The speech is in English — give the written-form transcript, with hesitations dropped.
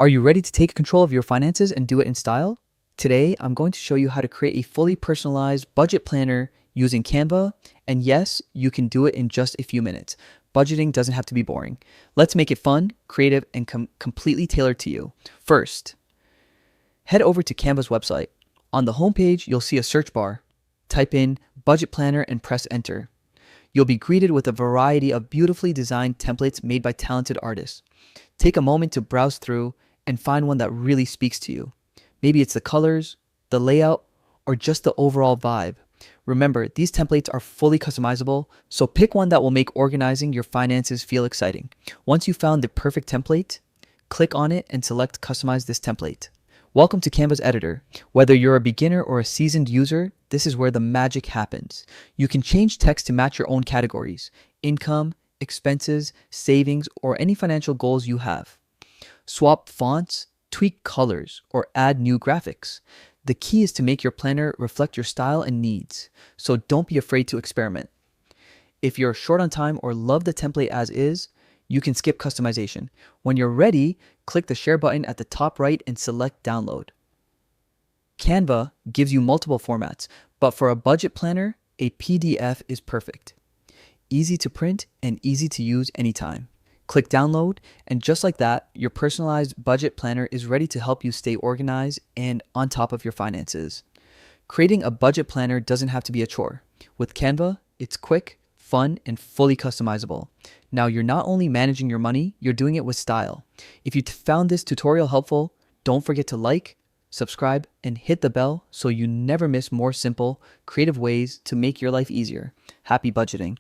Are you ready to take control of your finances and do it in style? Today, I'm going to show you how to create a fully personalized budget planner using Canva. And yes, you can do it in just a few minutes. Budgeting doesn't have to be boring. Let's make it fun, creative, and completely tailored to you. First, head over to Canva's website. On the homepage, you'll see a search bar. Type in budget planner and press enter. You'll be greeted with a variety of beautifully designed templates made by talented artists. Take a moment to browse through and find one that really speaks to you. Maybe it's the colors, the layout, or just the overall vibe. Remember, these templates are fully customizable, so pick one that will make organizing your finances feel exciting. Once you've found the perfect template, click on it and select Customize this template. Welcome to Canva's editor. Whether you're a beginner or a seasoned user, this is where the magic happens. You can change text to match your own categories: income, expenses, savings, or any financial goals you have. Swap fonts, tweak colors, or add new graphics. The key is to make your planner reflect your style and needs, so don't be afraid to experiment. If you're short on time or love the template as is, you can skip customization. When you're ready, click the share button at the top right and select download. Canva gives you multiple formats, but for a budget planner, a PDF is perfect. Easy to print and easy to use anytime. Click download, and just like that, your personalized budget planner is ready to help you stay organized and on top of your finances. Creating a budget planner doesn't have to be a chore. With Canva, it's quick, fun, and fully customizable. Now you're not only managing your money, you're doing it with style. If you found this tutorial helpful, don't forget to like, subscribe, and hit the bell so you never miss more simple, creative ways to make your life easier. Happy budgeting.